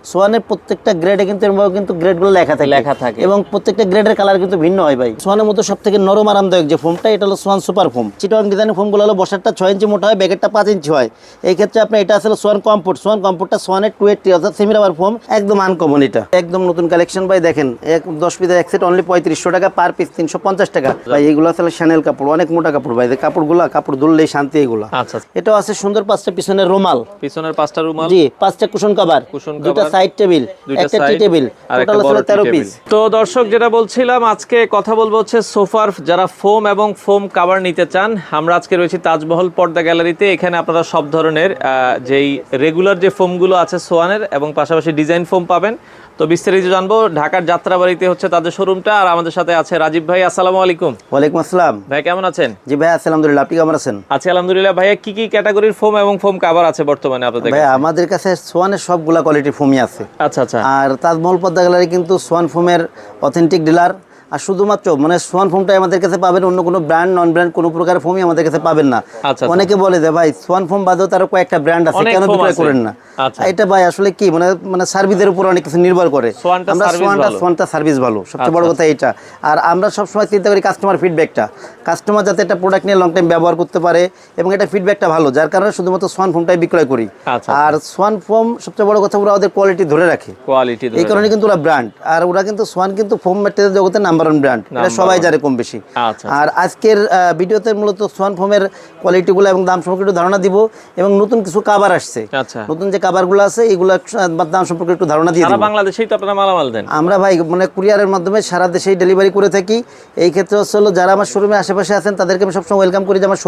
সোয়ানের প্রত্যেকটা গ্রেডে কিন্তু গ্রেডগুলো লেখা থাকে এবং প্রত্যেকটা গ্রেডের কালার কিন্তু ভিন্ন হয় ভাই। সোয়ানের মধ্যে সবথেকে নরম আরামদায়ক যে ফোমটা এটা হলো সোয়ান সুপার ফোম। চিটাগং ডিজাইনের ফোমগুলো হলো বসারটা 6 ইঞ্চি মোটা হয়, ব্যাকেটটা 5 ইঞ্চি হয়। এই ক্ষেত্রে আপনার এটা আসলে সোয়ান কমফোর্টটা সোয়ানের 280 অর্থাৎ সেমি রাবার ফোম, একদম আনকমন। এটা একদম নতুন কালেকশন ভাই। দেখেন 10 পিসের এক সেট অনলি 3500 টাকা, পার পিস 350 টাকা ভাই। এগুলো আসলে শ্যানেল কাপড়, অনেক মোটা কাপড় ভাই। কাপড় ধুললেই শান্তি এগুলো। আচ্ছা, এটাও আছে সুন্দর 5টা পিছনের রুমাল, পিছনের 5টা রুমাল, জি 5টা কুশন কভার, দুটো সাইড টেবিল, একটা টি টেবিল, টোটাল আসলে 13 পিস। তো দর্শক যেটা বলছিলাম, আজকে কথা বলবো হচ্ছে সোফার যারা ফোম এবং ফোম কভার নিতে চান। আমরা আজকে রয়েছি তাজমহল পর্দা গ্যালারিতে। এখানে আপনারা সব ধরনের যেই রেগুলার যে ফোমগুলো আছে সোয়ানের এবং পাশাপাশি ডিজাইন ফোম পাবেন। তো বিস্তারিত জানবো। ঢাকার যাত্রাবাড়িতে হচ্ছে তাদের শোরুমটা। আর আমাদের সাথে আছে রাজীব ভাই। আসসালামু আলাইকুম। ওয়ালাইকুম আসসালাম ভাই, কেমন আছেন? জি ভাই আলহামদুলিল্লাহ, আপনি কেমন আছেন? আছি আলহামদুলিল্লাহ। ভাইয়া কি কি ক্যাটাগরির ফোম এবং ফোম কভার আছে বর্তমানে আপনাদের ভাই? কাছে? আমাদের কাছে সোয়ানের সবগুলা কোয়ালিটি ফোমই আছে। আচ্ছা আচ্ছা। আর তাজমহল পর্দা গ্যালারি কিন্তু সোয়ান ফোমের অথেন্টিক ডিলার। আর শুধুমাত্র সোয়ান ফোমটাই আমাদের কাছে পাবেন, অন্য কোনো ব্র্যান্ড নন ব্র্যান্ড কোনো প্রকার ফোমই আমাদের কাছে পাবেন না। আচ্ছা। অনেকে বলে যে ভাই সোয়ান ফোম বাদেও তারও কয়েকটা ব্র্যান্ড আছে, কেন বিক্রয় করেন না? আচ্ছা। এটা ভাই আসলে কি মানে সার্ভিসের উপর অনেক কিছু নির্ভর করে। আমরা সোয়ানটা সার্ভিস ভালো, সবচেয়ে বড় কথা এটা। আর আমরা সবসময় চিন্তা করি কাস্টমার ফিডব্যাকটা, কাস্টমার যাতে একটা প্রোডাক্ট নিয়ে লং টাইম ব্যবহার করতে পারে এবং এটা ফিডব্যাকটা ভালো, যার কারণে শুধুমাত্র সোয়ান ফোমটাই বিক্রয় করি। আর সোয়ান ফোম সবচেয়ে বড় কথা, ওরা ওদের কোয়ালিটি ধরে রাখে, এই কারণে কিন্তু ওরা ব্র্যান্ড। আর ওরা কিন্তু সোয়ান কিন্তু ফোম ম্যাটেরিয়াল জগতের নাম্বার 1 ব্র্যান্ড, এটা সবাই জানে কম বেশি। আর আজকের ভিডিওতে মূলত সোয়ান ফোমের কোয়ালিটিগুলো এবং দাম সম্পর্কে একটু ধারণা দিব এবং নতুন কিছু কাভার আসছে। নতুন যে কাভারগুলো আছে এগুলো দাম সম্পর্কে একটু ধারণা দিয়ে দিব। সারা বাংলাদেশেই তো আপনারা মালামাল দেন? আমরা ভাই কুরিয়ারের মাধ্যমে সারা দেশেই ডেলিভারি করে থাকি। এই ক্ষেত্রে হলো যারা আমার শোরুমে আশেপাশে আছেন তাদেরকে আমি সবসময় ওয়েলকাম করি যে আমার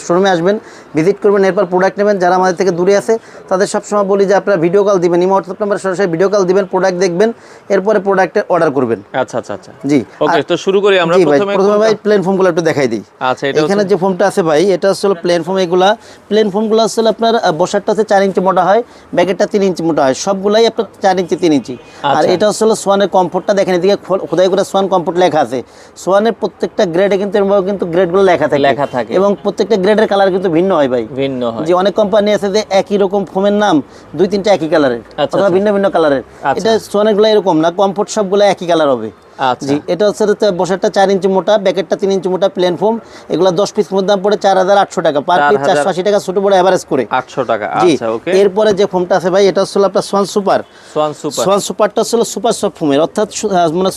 শোরুমে আসবেন, ভিজিট করবেন, এরপর প্রোডাক্ট নেবেন। যারা আমাদের থেকে দূরে আছে তাদের সবসময় বলি যে আপনারা ভিডিও কল দিবেন, হোয়াটসঅ্যাপ নাম্বার সরাসরি ভিডিও কল দিবেন, প্রোডাক্ট দেখবেন, এরপরে প্রোডাক্টের অর্ডার করবেন। আচ্ছা আচ্ছা আচ্ছা, জি ওকে। তো শুরু করি আমরা। প্রথমে ভাই প্লেন ফোমগুলো একটু দেখাই দিই। আচ্ছা, এখানে যে ফোমটা আছে ভাই, এটা হচ্ছে প্লেন ফোম। প্লেন ফোমগুলো আসলে আপনার বসারটা হচ্ছে 4 ইঞ্চি মোটা হয়, ব্যাকেটটা 3 ইঞ্চি মোটা হয়, সবগুলাই আপনার 4 ইঞ্চি 3 ইঞ্চি। আর এটা হচ্ছে সোয়ানের কমফোর্টটা দেখেন, এদিকে খোদাই করে সোয়ান কমফোর্ট লেখা আছে। সোয়ানের প্রত্যেকটা গ্রেডে কিন্তু গ্রেডগুলো লেখা থাকে এবং প্রত্যেকটা গ্রেডের কালার কিন্তু ভিন্ন হয় ভাই, ভিন্ন হয়। যে অনেক কোম্পানি আছে যে একই রকম ফোমের নাম 2-3টা একই কালারের অথবা ভিন্ন ভিন্ন কালারের। এটা সোয়ানের গুলো এরকম না, কমফোর্ট সবগুলো একই কালার হবে। জি, এটা হচ্ছে বসারটা 4 ইঞ্চি মোটা, ব্যাকেটটা 3 ইঞ্চি মোটা, প্লেন ফোম। এগুলো 10 পিস মধ্যে দাম পড়ে 4800 টাকা, পার পিস 480 টাকা, ছোট বড় এভারেজ করে 800 টাকা। জি, আচ্ছা, ওকে। এরপরে যে ফোমটা আছে ভাই, এটা হচ্ছে আপনার সোয়ান সুপারটা হচ্ছে সুপার সফট ফোমের, অর্থাৎ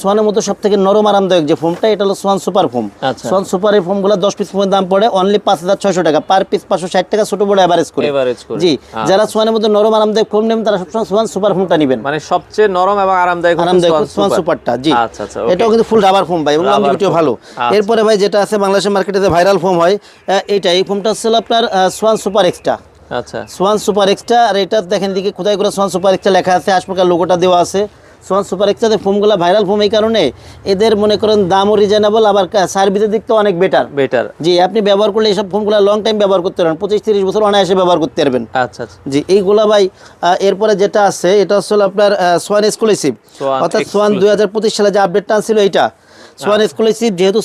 সোয়ানের মধ্যে সবথেকে নরম আরামদায়ক যে ফোমটা এটা হলো সোয়ান সুপার ফোম। সোয়ান সুপারের ফোমগুলো 10 পিস মধ্যে দাম পড়ে অনলি 5600 টাকা, পার পিস 560 টাকা, ছোট বড় এভারেজ করে। জি, যারা সোয়ানের মধ্যে নরম আরামদায়ক ফোম নেবেন তারা সবসময় সোয়ান সুপার ফোমটা নেবেন, মানে সবচেয়ে নরম এবং আরামদায়ক সোয়ান সুপারটা। জি, আচ্ছা আচ্ছা। এটাও কিন্তু ফুল রাবার ফোম ভাই এবং লংজিভিটিও ভালো। এরপরে ভাই যেটা আছে বাংলাদেশের মার্কেটে যে ভাইরাল ফোম হয়, এই ফোমটা হচ্ছে আপনার সোয়ান সুপার এক্সট্রা। আচ্ছা, সোয়ান সুপার এক্সট্রা। আর এটা দেখেন দিকে খোদাই করে সোয়ান সুপার এক্সট্রা লেখা আছে, আশপাশের লোগোটা দেওয়া আছে। সোয়ান সুপার এক্সট্রাতে ফোমগুলো ভাইরাল ফোম, এই কারণে এদের মনে করেন দামও রিজনেবল, আবার সার্ভিসের দিক তো অনেক বেটার। জি, আপনি ব্যবহার করলে এইসব ফোমগুলো লং টাইম ব্যবহার করতে পারবেন, 25-30 বছর অনায়াসে ব্যবহার করতে পারবেন। আচ্ছা জি, এইগুলা ভাই। এরপরে যেটা আছে এটা হচ্ছে আপনার সোয়ান এক্সক্লুসিভ, অর্থাৎ সোয়ান 2025 সালে যে আপডেটটা ছিল এইটা সোয়ান এক্সক্লুসিভ। যেহেতু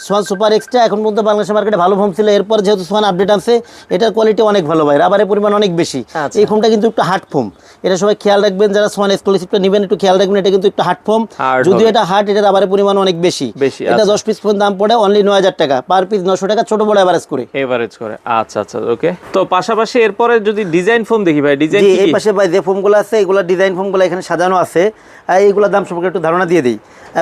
সোয়ান সুপার এক্সট্রা এখন পর্যন্ত বাংলাদেশের মার্কেটে ভালো ফোম ছিল, এরপর যেহেতু সোয়ান আপডেট আছে, এটার কোয়ালিটি অনেক ভালো ভাই, রাবারের পরিমাণ অনেক বেশি। এই ফোমটা কিন্তু একটু হার্ড ফোম, এটা সবাই খেয়াল রাখবেন, যারা সোয়ান এক্সক্লুসিভটা নেবেন একটু খেয়াল রাখবেন, এটা কিন্তু একটু হার্ড ফোম। যদিও এটা হার্ড, এটা রাবারের পরিমাণ অনেক বেশি। এটা 10 পিস ফোম দাম পড়ে অনলি 9000 টাকা, পার পিস 900 টাকা, ছোট বড় এভারেজ করে। আচ্ছা আচ্ছা, ওকে। তো পাশাপাশি এরপরে যদি ডিজাইন ফোম দেখি ভাই, ডিজাইন কি? এই পাশে ভাই যে ফোমগুলো আছে এগুলো ডিজাইন ফোমগুলো এখানে সাজানো আছে। এইগুলোর দাম সম্পর্কে একটু ধারণা দিয়ে দিই।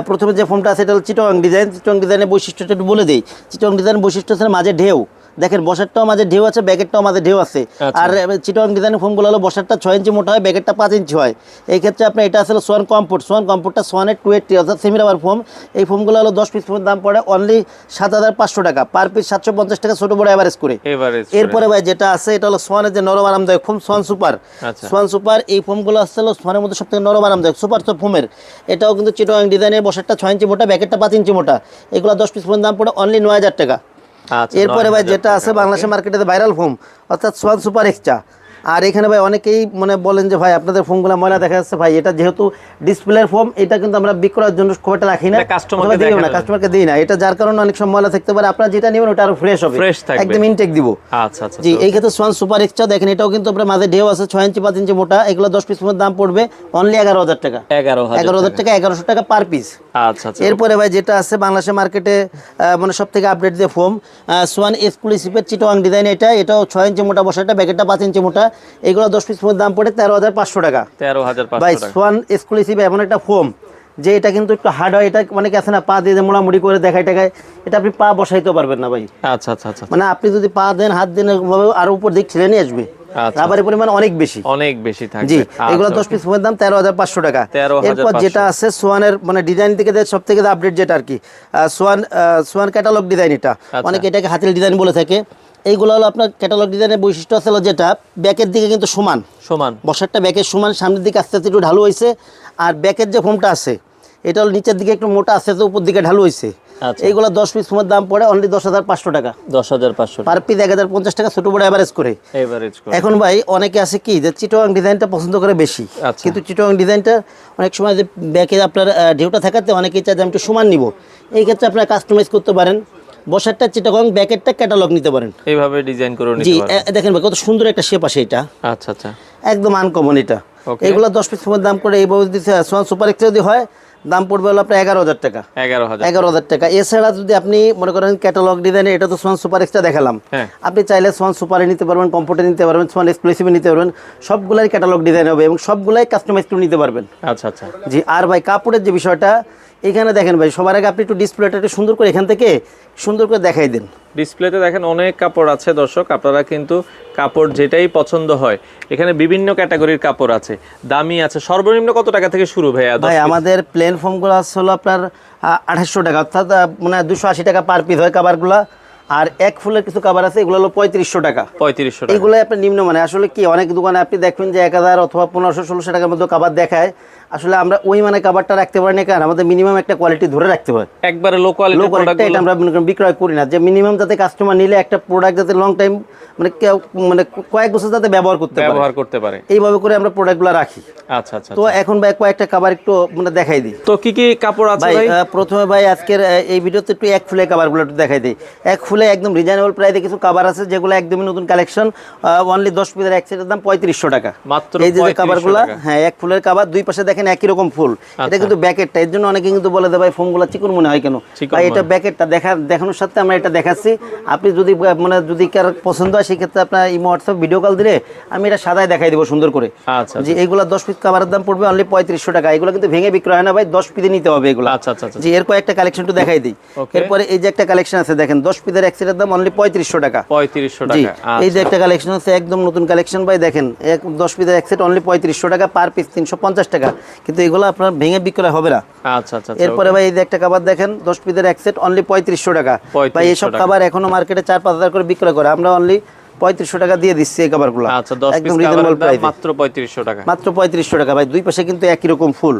প্রথমে যে ফোমটা আছে এটা হলো চিটাগং ডিজাইন। চিটাগং ডিজাইনের বৈশিষ্ট্যটা একটু বলে দিই। চিটাগং ডিজাইনের বৈশিষ্ট্য হচ্ছে মাঝে ঢেউ, দেখেন বসারটাও মাঝে ঢেউ আছে, ব্যাকেটটাও মাঝে ঢেউ আছে। আর চিটাগং ডিজাইনের ফোমগুলো হলো বসারটা 6 ইঞ্চি মোটা হয়, ব্যাকেটটা 5 ইঞ্চি হয়। এই ক্ষেত্রে আপনার এটা আসলে সোয়ান কমফোর্টটা সোয়ানের 280 অর্থাৎ সেমি রাবার ফোম। এই ফোমগুলো হলো 10 পিস ফোমের দাম পড়ে অনলি 7500 টাকা, পার পিস 750 টাকা, ছোট বড় এভারেজ করে। এরপরে ভাই যেটা আছে এটা হলো সোয়ানের যে নরম আরামদায়ক ফোম, সোয়ান সুপার। এই ফোমগুলো আসলে সোয়ানের মধ্যে সবথেকে নরম আরামদায়ক সুপার সফট ফোমের। এটাও কিন্তু চিটাগং ডিজাইনের, বসারটা 6 ইঞ্চি মোটা, ব্যাকেটটা 5 ইঞ্চি মোটা। এগুলো 10 পিস ফোমের দাম পড়ে অনলি 9000 টাকা। এরপরে ভাই যেটা আছে বাংলাদেশের মার্কেটে ভাইরাল ফোম, অর্থাৎ সোয়ান সুপার এক্সট্রা। আর এখানে ভাই অনেকেই মানে বলেন যে ভাই আপনাদের ফোমগুলো ময়লা দেখা যাচ্ছে, ভাই এটা যেহেতু ডিসপ্লের ফোম, এটা কিন্তু আমরা বিক্রয়ের জন্য খুব একটা রাখি না, কাস্টমারকে দিই না, এটা যার কারণে অনেক সময় ময়লা থাকতে পারে। আপনারা যেটা নেবেন ওটা আরো ফ্রেশ হবে, একদম ইনটেক দিব। আচ্ছা আচ্ছা জি, এই ক্ষেত্রে সোয়ান সুপার এক্সট্রা দেখেন, এটাও কিন্তু আপনার মাঝে ঢেউ আছে 6 ইঞ্চি 5 ইঞ্চি মোটা, এগুলো 10 পিস দাম পড়বে অনলি 11,000 টাকা। 11,000 টাকা, 1100 টাকা পার পিস। আচ্ছা আচ্ছা। এরপরে ভাই যেটা আছে বাংলাদেশের মার্কেটে মানে সব থেকে আপডেট যে ফোম, সোয়ান এক্সক্লুসিভের চিটোয়াং ডিজাইন, এটাও 6 ইঞ্চি মোটা বসাটা, ব্যাকেটটা 5 ইঞ্চি মোটা, এগুলো 10 পিস দাম পড়ে 13,500 টাকা। 13,500 ভাই সোয়ান এক্সক্লুসিভ এমন একটা ফোম যে এটা কিন্তু একটু হার্ড হয়, এটা অনেকে আছে না পা দিয়ে মোড়ামুড়ি করে দেখায় টাকায়, এটা আপনি পা বসাইতে পারবেন না ভাই। আচ্ছা আচ্ছা আচ্ছা। মানে আপনি যদি পা দেন, হাত দেন, আর উপর দিক ছেড়ে নিয়ে আসবে, রাবারের পরিমাণ অনেক বেশি থাকবে। জি, এগুলো 10 পিস দাম 13,500 টাকা। এরপর যেটা আছে সোয়ানের মানে ডিজাইন থেকে সব থেকে আপডেট যেটা আর কি, সোয়ান ক্যাটালগ ডিজাইন, এটা অনেকে এটাকে হাতিল ডিজাইন বলে থাকে। এইগুলো হলো আপনার ক্যাটালগ ডিজাইনের বৈশিষ্ট্য আছে যেটা ব্যাকের দিকে কিন্তু সমান বসারটা, ব্যাকের সমান, সামনের দিকে আস্তে আস্তে একটু ঢালু হয়েছে, আর ব্যাকের যে ফোমটা আছে এটা হলো নিচের দিকে একটু মোটা, আস্তে আস্তে উপর দিকে ঢালু হয়েছে। এইগুলো 10 পিস ফোমের দাম পড়ে অনলি 10,500 টাকা। 10,500 পার পিস 1,050 টাকা, ছোট বড় এভারেজ করে। এখন ভাই অনেকে আছে কি যে চিটোয়াং ডিজাইনটা পছন্দ করে বেশি, কিন্তু চিটোয়াং ডিজাইনটা অনেক সময় যে ব্যাকে আপনার ঢেউটা থাকাতে অনেকেই চায় যে আমি একটু সমান নিব, এই ক্ষেত্রে আপনারা কাস্টমাইজ করতে পারেন। বসারটা চিটাগং, ব্যাকেটটা ক্যাটালগ নিতে পারেন, এইভাবে ডিজাইন করে নিতে পারেন। জি, দেখেন ভাই কত সুন্দর একটা শেপ আসে এটা। আচ্ছা আচ্ছা, একদম আনকমন এটা। এগুলো 10 পিস দাম করে এইভাবে দিতে সোয়ান সুপার এক্সট্রা যদি হয় দাম পড়বে হলো আপনার 11,000 টাকা। 11,000 টাকা। এছাড়া যদি আপনি মনে করেন ক্যাটালগ ডিজাইনে, এটা তো সোয়ান সুপার এক্সট্রা দেখালাম, আপনি চাইলে সোয়ান সুপারে নিতে পারবেন, কমফোর্টে নিতে পারবেন, সোয়ান এক্সক্লুসিভে নিতে পারবেন, সবগুলাই ক্যাটালগ ডিজাইন হবে এবং সবগুলাই কাস্টমাইজ করে নিতে পারবেন। আচ্ছা আচ্ছা। জি, আর ভাই কাপড়ের যে বিষয়টা, এখানে দেখেন ভাই সবার আগে আপনি একটু ডিসপ্লেটা একটু সুন্দর করে এখান থেকে সুন্দর করে দেখাই দেন। ডিসপ্লেতে দেখেন অনেক কাপড় আছে দর্শক, আপনারা কিন্তু কাপড় যেটাই পছন্দ হয়, এখানে বিভিন্ন ক্যাটাগরির কাপড় আছে, দামি আছে। সর্বনিম্ন কত টাকা থেকে শুরু ভাইয়া? ভাই আমাদের প্লেন ফোমগুলো আছে হলো আপনার 2800 টাকা, অর্থাৎ মানে 280 টাকা পার পিস হয় কাভারগুলো। আর এক ফুলের কিছু কাভার আছে, এগুলো হলো 3500 টাকা। 3500 টাকা, এগুলো আপনার নিম্ন মানে। আসলে কি অনেক দোকানে আপনি দেখবেন যে 1000 অথবা 1500-1600 টাকার মধ্যে কাভার দেখায়, আসলে আমরা ওই মানে কাভারটা রাখতে পারি না, কারণ আমাদের মিনিমাম একটা কোয়ালিটি ধরে রাখতে হয়, একবারে লো কোয়ালিটির প্রোডাক্ট এটা আমরা বিক্রয় করি না। যে মিনিমাম যাতে কাস্টমার নিলে একটা প্রোডাক্ট যাতে লং টাইম মানে কয়েক বছর যাতে ব্যবহার করতে পারে, এইভাবে করে আমরা প্রোডাক্টগুলো রাখি। আচ্ছা আচ্ছা। তো এখন ভাই কয়েকটা কাভার একটু মানে দেখাই দিই। তো কি কি কাপড় আছে ভাই? প্রথমে ভাই আজকের এই ভিডিওতে একটু এক ফুলের কাভারগুলো একটু দেখাই দিই। এক ফুলে একদম রিজনেবল প্রাইসে কিছু কাভার আছে, যেগুলো একদমই নতুন কালেকশন, অনলি 10 পিসের এক সেটের দাম 3500 টাকা মাত্র। এই যে কাভারগুলো, হ্যাঁ এক ফুলের কাভার, দুই পাশে দেখেন একই রকম ফুল। এটা কিন্তু ব্যাকেটটা, এর জন্য অনেকে কিন্তু বলে দেয় ভাই ফোমগুলো চিকন মনে হয় কেন, ভাই এটা ব্যাকেটটা দেখানোর সাথে আমরা এটা দেখাচ্ছি। আপনি যদি মানে যদি কার পছন্দ হয় সেক্ষেত্রে আপনার ইমো হোয়াটসঅ্যাপ ভিডিও কল দিলে আমি এটা সাদায় দেখাই দেবো সুন্দর করে। আচ্ছা, যে এইগুলো 10 পিস কাভারের দাম পড়বে অনলি 3500 টাকা। এগুলো কিন্তু ভেঙে বিক্রয় হয় না ভাই, 10 পিসে নিতে হবে এগুলো। আচ্ছা আচ্ছা। জি, এর কয়েকটা কালেকশন একটু দেখাই দিই। এরপরে এই যে একটা কালেকশন আছে দেখেন, 10 পিসের এক সেটের দাম অনলি 3500 টাকা। 3500 টাকা। এই যে একটা কালেকশন আছে একদম নতুন কালেকশন ভাই, দেখেন 10 পিসের এক সেট অনলি 3500 টাকা, পার পিস 350 টাকা, কিন্তু এগুলো আপনার ভেঙে বিক্রয় হবে না। আচ্ছা আচ্ছা। এরপরে ভাই এই যে একটা কাভার দেখেন, 10 পিসের এক সেট অনলি 3500 টাকা। ভাই এইসব কাভার এখনো মার্কেটে 4-5 করে বিক্রয় করে, আমরা অনলি 3500 টাকা দিয়ে দিচ্ছি এই কভারগুলো। আচ্ছা, 10 পিস রিজনেবল প্রাইস মাত্র 3500 টাকা। মাত্র 3500 টাকা ভাই, দুই পাশে কিন্তু একই রকম ফুল,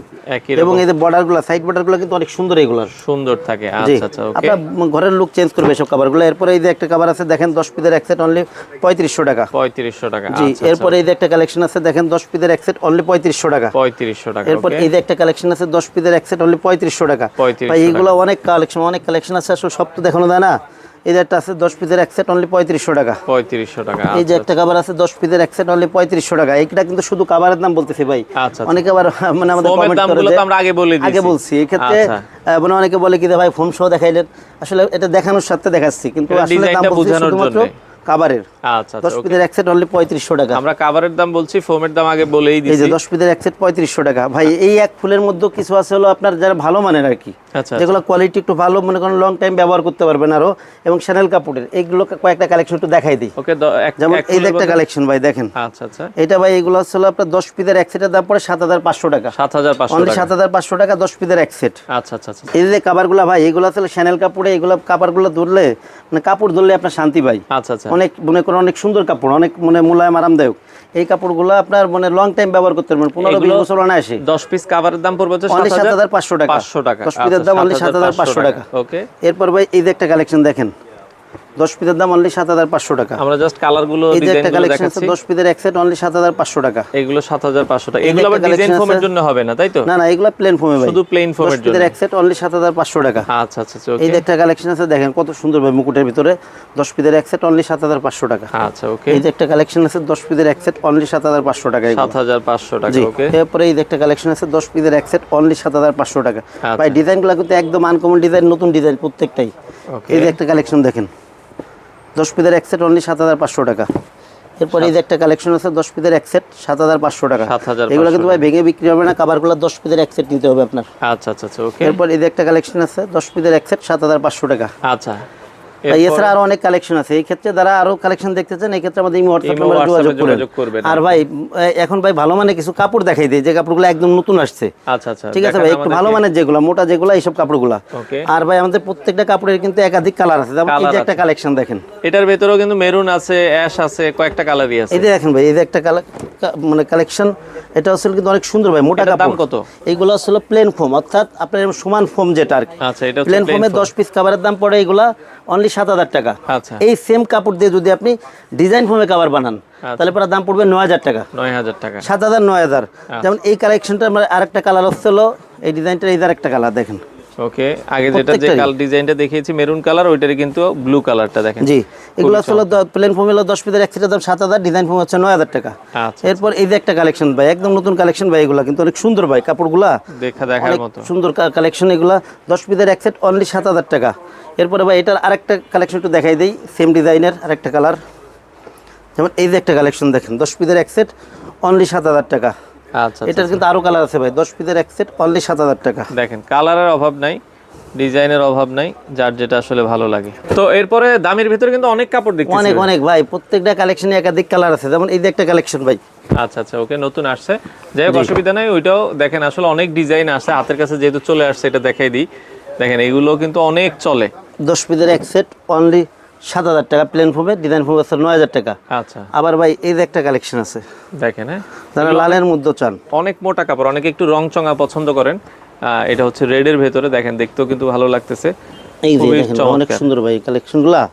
এবং এই যে বর্ডারগুলো, সাইড বর্ডারগুলো কিন্তু অনেক সুন্দর, এগুলো সুন্দর থাকে। আচ্ছা আচ্ছা, ওকে। আপনার ঘরের লুক চেঞ্জ করবে সব কভারগুলো। এরপরে এই যে একটা কভার আছে দেখেন, 10 পিসের এক সেট অনলি 3500 টাকা। 3500 টাকা। জি, এরপরে এই যে একটা কালেকশন আছে দেখেন, 10 পিসের এক সেট অনলি 3500 টাকা। 3500 টাকা। এরপর এই যে একটা কালেকশন আছে 10 পিসের এক সেট অনলি 3500 টাকা। ভাই এইগুলো অনেক কালেকশন আছে, আসলে সব তো দেখানো যায় না। এই যে একটা আছে 10 পিসের এক সেট অনলি 3500 টাকা। 3500 টাকা। এই যে একটা কভার আছে 10 পিসের এক সেট অনলি 3500 টাকা। এইটা কিন্তু শুধু কভারের দাম বলতেছি ভাই। অনেকে আবার মানে আমাদের কমেন্ট করে যে আমরা আগে বলছি, এই ক্ষেত্রে মানে অনেকে বলে কি ভাই ফোম সহ দেখাইলেন, আসলে এটা দেখানোর সাথে দেখাচ্ছি, কিন্তু আসলে দাম বলছি শুধুমাত্র কাভারের। আচ্ছা, 10 পিসের এক সেট অনলি 3500 টাকা। আমরা কাভারের দাম বলছি, ফোমের দাম আগে বলেই দিয়েছি। এই যে 10 পিসের এক সেট 3500 টাকা। ভাই এই এক ফুলের মধ্যে কিছু আছে হলো আপনার যারা ভালো মানের আর কি, যেগুলো কোয়ালিটি একটু ভালো, মনে করেন লং টাইম ব্যবহার করতে পারবেন আরো, এবং শ্যানেল কাপড়ের, এইগুলো কয়েকটা কালেকশন একটু দেখাই দিই। ওকে, যেমন এই যে একটা কালেকশন ভাই দেখেন। আচ্ছা আচ্ছা। এটা ভাই এগুলো হলো আপনার 10 পিসের এক সেটের দাম পড়ে 7500 টাকা। 7500 টাকা, 7500 টাকা 10 পিসের এক সেট। আচ্ছা আচ্ছা। এই যে কাভারগুলো ভাই, এগুলো আসলে শ্যানেল কাপড়ে, এগুলো কাভারগুলো ধরলে মানে কাপড় ধরলে আপনার শান্তি ভাই। আচ্ছা আচ্ছা। অনেক মনে করেন অনেক সুন্দর কাপড়, অনেক মানে মোলায়েম আরামদায়ক। এই কাপড়গুলো আপনার মানে লং টাইম ব্যবহার করতে পারবেন, 15-20 বছর না আসে। 10 পিস কাভারের দাম পড়বে 7500 টাকা। 500 টাকা। 10 পিসের দাম অনলি 7500 টাকা। ওকে। এরপর ভাই এই যে একটা কালেকশন দেখেন, 10 পিসের দাম অনলি 7500 টাকা। আমরা জাস্ট কালার গুলো এই যে ডিজাইন একটা গুলো কালেকশন আছে দেখাচ্ছি। 10 পিসের এক সেট অনলি 7500 টাকা। এগুলো 7500 টাকা। এই এগুলো আবার একটা ডিজাইন collection ফোমের আছে। জন্য হবে না, তাই তো? না এগুলো প্লেন ফোমে ভাই, শুধু প্লেন ফোমের 10 জন্য। পিসের এক সেট অনলি 7500 টাকা। আচ্ছা আচ্ছা এই ওকে। যে একটা কালেকশন আছে দেখেন কত সুন্দর ভাই মুকুটের ভিতরে, 10 পিসের এক সেট অনলি 7500 টাকা। আচ্ছা ওকে। এই যে একটা কালেকশন আছে 10 পিসের এক সেট অনলি 7500 টাকা। 7500 টাকা জি, ওকে। এরপরে এই যে একটা কালেকশন আছে 10 পিসের এক সেট অনলি 7500 টাকা। আচ্ছা। ভাই ডিজাইনগুলো কিন্তু একদম আনকমন ডিজাইন, নতুন ডিজাইন প্রত্যেকটাই। ওকে। এই যে একটা কালেকশন দেখেন 10 পিসের এক সেট অনলি 7500 টাকা। এরপরে এই যে একটা কালেকশন আছে 10 পিসের এক সেট 7500 টাকা। 7500 এগুলো কিন্তু ভাই ভেঙে বিক্রি হবে না, কাভারগুলো 10 পিসের এক সেট নিতে হবে আপনার। আচ্ছা আচ্ছা ওকে। এরপর এই যে একটা কালেকশন আছে 10 পিসের এক সেট 7500 টাকা। আচ্ছা। ভাই এছাড়া আরো অনেক কালেকশন আছে, এই ক্ষেত্রে যারা আরো কালেকশন দেখতে চান এই ক্ষেত্রে আমাদের এই হোয়াটসঅ্যাপ ইমো, নম্বরে হোয়াটসঅ্যাপে যোগাযোগ যোগাযোগ করবেন। আর ভাই এখন ভাই ভালো মানে কিছু কাপড় দেখাই দেয়, যে কাপড়গুলো একদম নতুন আসছে। আচ্ছা আচ্ছা ঠিক আছে ভাই, একটু ভালো মানের যেগুলো মোটা যেগুলো এইসব কাপড়গুলো। ওকে। আর ভাই আমাদের প্রত্যেকটা কাপড়ের কিন্তু একাধিক কালার আছে, যেমন এই যে একটা কালেকশন দেখেন, এটার ভেতরেও কিন্তু মেরুন আছে, অ্যাশ আছে, কয়েকটা কালারই আছে। এই যে দেখেন ভাই এই যে একটা মানে কালেকশন, এটা আসলে কিন্তু অনেক সুন্দর ভাই, মোটা এটার দাম কাপড়। কত? এইগুলো আসলে প্লেন ফোম, অর্থাৎ আপনার সমান ফোম যেটা আর কি। আচ্ছা, এটা হচ্ছে প্লেন plain ফোমে foam। 10 পিস কাভারের দাম পড়ে এগুলা অনলি 7000 টাকা। আচ্ছা। এই সেম কাপড় দিয়ে যদি আপনি ডিজাইন ফোমে কাভার বানান তাহলে পরে দাম পড়বে 9000 টাকা। 9000 টাকা। 7000 9000। যেমন এই কালেকশনটা আমরা আরেকটা কালার হচ্ছিল, এই ডিজাইনটার এই আরেকটা কালার দেখেন। ওকে, আগে যেটা যে কালার ডিজাইনটা দেখিয়েছি মেরুন কালার, ওইটারই কিন্তু ব্লু কালারটা দেখেন। জি, এগুলো আসলে প্লেন ফোম হলো 10 পিসের এক সেটের দাম 7000, ডিজাইন ফোম হচ্ছে 9000 টাকা। আচ্ছা। এরপর এই যে একটা কালেকশন ভাই, একদম নতুন কালেকশন ভাই, এগুলা কিন্তু অনেক সুন্দর ভাই, কাপড়গুলা দেখার অনেক মতো সুন্দর কালেকশন। এগুলা 10 পিসের এক সেট অনলি 7000 টাকা। এরপরে ভাই এটার আরেকটা কালেকশন একটু দেখাই দেই, সেম ডিজাইনের আরেকটা কালার। যেমন এই যে একটা কালেকশন দেখেন 10 পিসের এক সেট অনলি 7000 টাকা। আচ্ছা। এটার কিন্তু আরো কালার আছে ভাই, 10 পিসের এক সেট অনলি 7000 টাকা। দেখেন কালারের অভাব নাই, ডিজাইনের অভাব নাই, যার যেটা আসলে ভালো লাগে। তো এরপরে দামের ভিতরে কিন্তু অনেক কাপড় দেখতেছি। অনেক অনেক ভাই, প্রত্যেকটা কালেকশনে একাধিক কালার আছে। যেমন এই যে একটা কালেকশন ভাই। আচ্ছা আচ্ছা ওকে, নতুন আসছে, যাই হোক অসুবিধা নাই। ওইটাও দেখেন আসলে অনেক ডিজাইন আছে, হাতের কাছে যেহেতু চলে আসছে এটা দেখাই দিই। দেখেন এগুলো কিন্তু অনেক চলে। 10 পিসের এক সেট অনলি 7000 টাকা, প্লেন ফোমে, ডিজাইন ফোম আছে 9000 টাকা। আচ্ছা। আবার ভাই এই যে একটা কালেকশন আছে দেখেন, হ্যাঁ, যারা লালের মধ্যে চান, অনেক মোটা কাপড়, অনেকে একটু রং চঙা পছন্দ করেন। এটা হচ্ছে রেডের ভেতরে, দেখেন দেখতেও কিন্তু ভালো লাগতেছে। এই যে খুবই দেখেন অনেক চমৎকার। সুন্দর ভাই কালেকশনগুলা।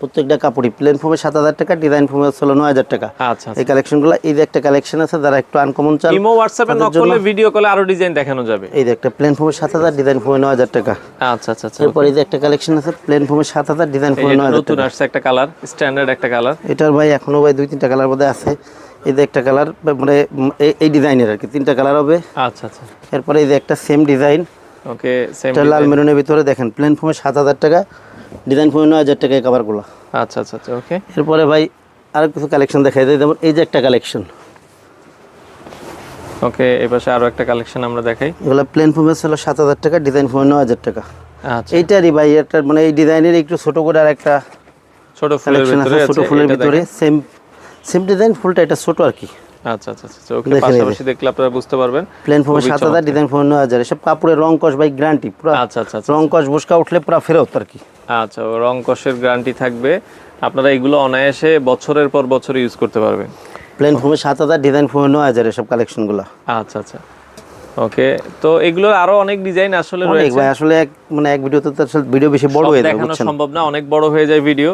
প্রত্যেকটা কাপড়ই প্লেন ফোমে 7000 টাকা, ডিজাইন ফোমে হলো 9000 টাকা। আচ্ছা। এই কালেকশনগুলো, এই যে একটা কালেকশন আছে যারা একটু আনকমন চান, ইমো হোয়াটসঅ্যাপে নক করলে ভিডিও কলে আরো ডিজাইন দেখানো যাবে। এই যে একটা প্লেন ফোমে 7000, ডিজাইন ফোমে 9000 টাকা। আচ্ছা আচ্ছা আচ্ছা। এরপর এই যে একটা কালেকশন আছে প্লেন ফোমে 7000, ডিজাইন ফোমে এটা 9000 নতুন টাকা। আসছে একটা কালার, স্ট্যান্ডার্ড একটা কালার। এটার ভাই এখনো ভাই 2-3টা কালার মধ্যে আছে। এই যে একটা কালার মানে এই ডিজাইনের আর কি 3টা কালার হবে। আচ্ছা আচ্ছা এরপরে এই যে একটা সেম ডিজাইন, ওকে, সেম এটা লাল মেরুনের ভিতরে দেখেন, প্লেন ফোমে 7000 টাকা, ডিজাইন ফোমে 9000 টাকা এই কাভারগুলো। আচ্ছা আচ্ছা আচ্ছা ওকে। এরপরে ভাই আর কিছু কালেকশন দেখাই দেয়, যেমন এই যে একটা কালেকশন, ওকে, এই পাশে আরো একটা কালেকশন আমরা দেখাই। এগুলো প্লেন ফোমে ছিল 7000 টাকা, ডিজাইন ফোমে 9000 টাকা। আচ্ছা, এইটারই ভাই একটা মানে এই ডিজাইনের একটু ছোট করে আর একটা ছোট ফুলের কালেকশন আছে, ভিতরে ছোট আছে, ফুলের এটা ভিতরে দেখেন। সেম ডিজাইন, ফুলটা এটা ছোট আর কি। আচ্ছা আচ্ছা আচ্ছা ওকে, পাশাপাশি দেখলে আপনারা বুঝতে পারবেন। প্লেন ফোমে খুবই 7000, ডিজাইন ফোমে 9000। এসব কাপড়ের রং কস ভাই গ্যারান্টি পুরো। আচ্ছা আচ্ছা আচ্ছা রং কস বসকা উঠলে পুরো ফেরত আর কি। আচ্ছা, রং কষের গ্যারান্টি থাকবে, আপনারা এগুলো অনায়াসে বছরের পর বছর ইউজ করতে পারবেন। প্লেন ফোমে 7000, ডিজাইন ফোমে 9000 এসব কালেকশনগুলো। আচ্ছা আচ্ছা ওকে, তো এগুলোর আরো অনেক ডিজাইন আসলে অনেক রয়েছে। ভাই আসলে মানে এক ভিডিওতে তো আসলে ভিডিও বেশি বড় সব হয়ে যাবে দেখানো বুঝছেন। সম্ভব না, অনেক বড় হয়ে যায় ভিডিও।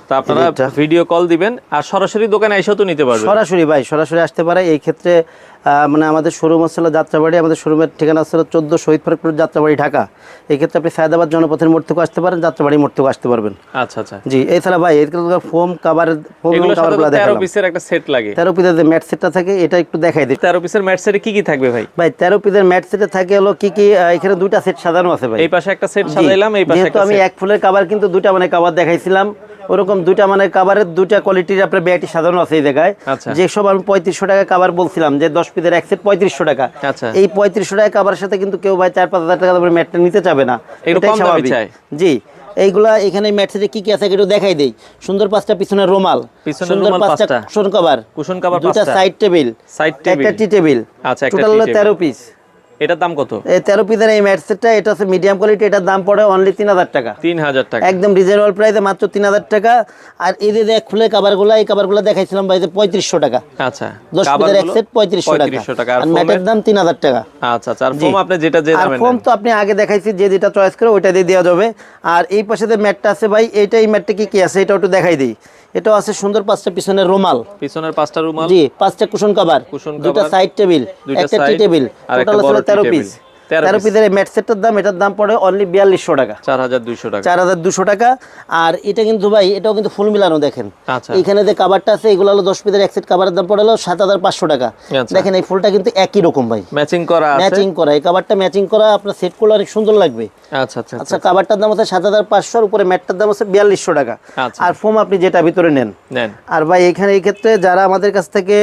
তো আপনারা এটা। ভিডিও কল দিবেন আর সরাসরি দোকানে এসেও তো নিতে পারবেন। সরাসরি ভাই সরাসরি আসতে পারে। এই ক্ষেত্রে মানে আমাদের শোরুম হচ্ছিল যাত্রাবাড়ি, আমাদের শোরুমের ঠিকানা হচ্ছিল 14 শহীদ ফরিদপুর যাত্রাবাড়ি ঢাকা। এই ক্ষেত্রে আপনি সায়দাবাদ জনপথের মোড় থেকে আসতে পারেন, যাত্রাবাড়ি মোড় থেকে আসতে পারবেন। আচ্ছা আচ্ছা, জি, এছাড়া ভাই এর ফোম কাভার, ফোম এগুলো কাভারগুলো 13 দেখালাম। পিসের একটা সেট লাগে। 13 পিসের যে ম্যাট সেটটা থাকে এটা একটু দেখাই দিই। 13 পিসের ম্যাট সেটে কি কি থাকবে ভাই? ভাই 13 পিসের ম্যাট সেটে থাকে হলো কি কি, এখানে দুইটা সেট সাজানো আছে ভাই। এই পাশে একটা সেট জি, সাজাইলাম, এই পাশে যেহেতু একটা আমি সেট। এক ফুলের কাভার কিন্তু দুইটা মানে কাভার দেখাইছিলাম, ওরকম দুইটা মানে কাভারের দুইটা কোয়ালিটির আপনার ব্যাটি সাজানো আছে এই জায়গায়। আচ্ছা। যেসব আমি 3500 টাকা কাভার বলছিলাম যে 10 পিসের এক সেট 3500 টাকা, আচ্ছা। এই 3500 টাকা কাভারের সাথে কিন্তু কেউ ভাই 4-5 হাজার টাকা দামের ম্যাটটা নিতে চাবে না, একটু এটাই কম দামে স্বাভাবিক। চায়। জি, এইগুলা এখানে ম্যাট সেটে কি কি আছে একটু দেখাই দেই। সুন্দর 5টা পিছনের রুমাল, পিছনের সুন্দর রুমাল 5টা 5টা, কুশন কভার, কুশন কভার দুইটা 5টা, সাইড টেবিল, সাইড টেবিল, একটা টি টেবিল, আচ্ছা, একটা টোটাল tea হলো table। 13 পিস। এটার দাম কত? এই 13 পিসের এই ম্যাট সেটটা, এটা হচ্ছে মিডিয়াম কোয়ালিটি, এটার দাম পড়ে অনলি 3000 টাকা। 3000 টাকা, একদম রিজনেবল প্রাইসে মাত্র 3000 টাকা। আর এই যে খুলে কাভারগুলো, এই কাভারগুলো দেখাইছিলাম ভাই যে 3500 টাকা। আচ্ছা, 10 পিসের এক সেট 3500 টাকা। আর ম্যাটের দাম 3000 টাকা। আচ্ছা আচ্ছা। আর ফোম আপনি যেটা যে আর দামে ফোম তো আপনি আগে দেখাইছি, যে যেটা চয়েস করে ওইটা দিয়ে দেওয়া যাবে। আর এই পাশে যে ম্যাটটা আছে ভাই, এই ম্যাটটা কি আছে এটাও একটু দেখাই দিই। এটাও আছে সুন্দর 5টা পিছনের রুমাল, পিছনের 5টা রুমাল, জি 5টা কুশন কভার, দুটো সাইড টেবিল, একটা টি টেবিল, টোটাল আছে 13 পিস। 13 পিসের ম্যাট সেটটার দাম, এটার দাম পড়ে অনলি 4200 টাকা, 4200 টাকা, 4200 টাকা। আর এটা কিন্তু ভাই, এটাও কিন্তু ফুল মিলানো দেখেন। আচ্ছা, এখানে যে কাভারটা আছে এগুলো হলো 10 পিসের এক সেট কাভারের দাম পড়ে হলো 7500 টাকা। আচ্ছা। দেখেন এই ফুলটা কিন্তু একই রকম ভাই, ম্যাচিং করা আছে, ম্যাচিং করা। এই কাভারটা ম্যাচিং করা, আপনার সেট করলে অনেক সুন্দর লাগবে। আচ্ছা আচ্ছা আচ্ছা, কাভারটার দাম হচ্ছে 7500, আর উপরে ম্যাটটার দাম হচ্ছে 4200 টাকা। আচ্ছা। আর ফোম আপনি যেটা ভিতরে নেন। আর ভাই এখানে এই ক্ষেত্রে যারা আমাদের কাছ থেকে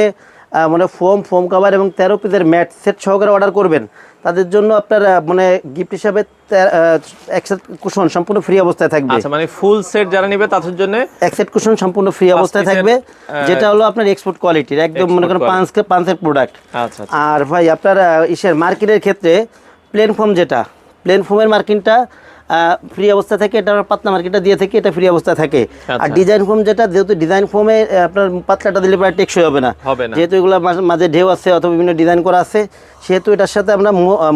মানে ফোম কাভার এবং 13 পিসের ম্যাট সেট সহকারে অর্ডার করবেন, তাদের জন্য আপনার মানে গিফট হিসাবে এক সেট কুশন সম্পূর্ণ ফ্রি অবস্থায় থাকবে। আচ্ছা, মানে ফুল সেট যারা নেবে তাদের জন্য এক সেট কুশন সম্পূর্ণ ফ্রি অবস্থায় থাকবে, যেটা হলো আপনার এক্সপোর্ট কোয়ালিটির, একদম মনে করেন পাঁচের প্রোডাক্ট। আচ্ছা। আর ভাই আপনার ইসের মার্কিনের ক্ষেত্রে প্লেন ফোম, যেটা প্লেন ফোমের মার্কিনটা ফ্রি অবস্থা থাকে, এটা পাতলা মার্কিনটা দিয়ে থাকে, এটা ফ্রি অবস্থা থাকে। আর ডিজাইন ফোম যেটা, যেহেতু ডিজাইন ফোমে আপনার পাতলাটা দিলে প্রায় টেকসই হবে না, যেহেতু এগুলো মাঝে ঢেউ আছে অথবা বিভিন্ন ডিজাইন করা আছে, সেহেতু এটার সাথে আমরা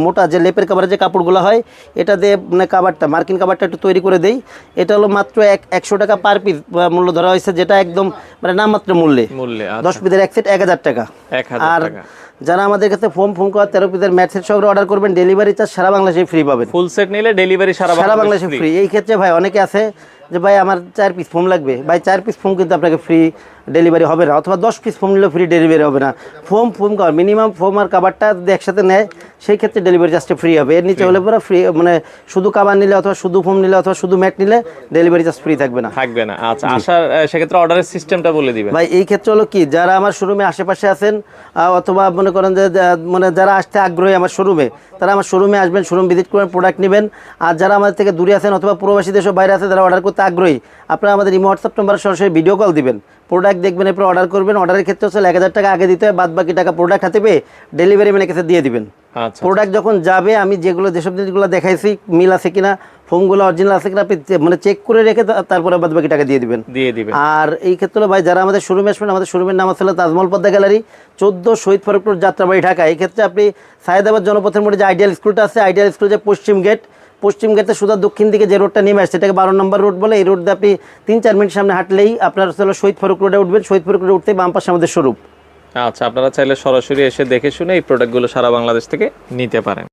মোটা যে লেপের কাভারের যে কাপড়গুলো হয়, এটা দিয়ে মানে কাভারটা, মার্কিন কাভারটা একটু তৈরি করে দেই। এটা হলো মাত্র 100 টাকা পার পিস মূল্য ধরা হয়েছে, যেটা একদম মানে নামমাত্র মূল্যে। 10 পিসের এক সেট 1000 টাকা। আর যারা আমাদের কাছে ফোম করা 13 পিসের ম্যাট সেট সহ অর্ডার করবেন, ডেলিভারি চার্জ সারা বাংলাদেশে ফ্রি পাবেন। ফুল সেট নিলে ডেলিভারি সারা বাংলাদেশে ফ্রি। এই ক্ষেত্রে ভাই অনেকে আছে যে ভাই আমার 4 পিস ফোম লাগবে, ভাই 4 পিস ফোম কিন্তু আপনাকে ফ্রি ডেলিভারি হবে না, অথবা 10 পিস ফোম নিলেও ফ্রি ডেলিভারি হবে না। ফোম কভার মিনিমাম, ফোম আর কাভারটা যদি একসাথে নেয় সেই ক্ষেত্রে ডেলিভারি চার্জটা ফ্রি হবে। এর নিচে হলে পুরো ফ্রি, মানে শুধু কাভার নিলে অথবা শুধু ফোম নিলে অথবা শুধু ম্যাট নিলে ডেলিভারি চার্জ ফ্রি থাকবে না। আচ্ছা, আসার সেক্ষেত্রে অর্ডারের সিস্টেমটা বলে দিবেন ভাই। এই ক্ষেত্রে হলো কি, যারা আমার শোরুমে আশেপাশে আছেন অথবা মনে করেন যে মানে যারা আসতে আগ্রহী আমার শোরুমে, তারা আমার শোরুমে আসবেন, শোরুম ভিজিট করবেন, প্রোডাক্ট নেবেন। আর যারা আমাদের থেকে দূরে আছেন অথবা প্রবাসী দেশের বাইরে আছে, যারা অর্ডার করতে আগ্রহী, আপনারা আমাদের এই হোয়াটসঅ্যাপ নাম্বারে সরাসরি ভিডিও কল দিবেন, প্রোডাক্ট দেখবেন, এরপর অর্ডার করবেন। অর্ডারের ক্ষেত্রে হচ্ছে 1000 টাকা আগে দিতে হয়, বাদ বাকি টাকা প্রোডাক্ট হাতে পেয়ে ডেলিভারি ম্যানের কাছে দিয়ে দিবেন। প্রোডাক্ট যখন যাবে, আমি যেসব জিনিসগুলো দেখাইছি মিল আছে কিনা, ফোমগুলো অরিজিনাল আছে কিনা, আপনি মানে চেক করে রেখে তারপরে বাদ বাকি টাকা দিয়ে দিবেন। আর এই ক্ষেত্রে ভাই যারা আমাদের শোরুমে আসবেন, আমাদের শোরুমের নাম আসলে তাজমহল পদ্মা গ্যালারি, 14 শহীদ ফারুক রোড, যাত্রাবাড়ি, ঢাকা। এই ক্ষেত্রে আপনি সায়েদাবাদ জনপথের মধ্যে যে আইডিয়াল স্কুলটা আছে, আইডিয়াল স্কুল যে পশ্চিম গেটে সুদা দক্ষিণ দিকে যে রোডটা নেমে আসছে, সেটাকে 12 নম্বর রোড বলে। এই রোড দিয়ে আপনি 3-4 মিনিট সামনে হাঁটলেই আপনার শহীদ ফারুক রোডে উঠবেন। শহীদ ফারুক রোডে উঠতে বাম পাশে আমাদের শোরুম। আচ্ছা, আপনারা চাইলে সরাসরি এসে দেখে শুনে এই প্রোডাক্টগুলো সারা বাংলাদেশ থেকে নিতে পারেন।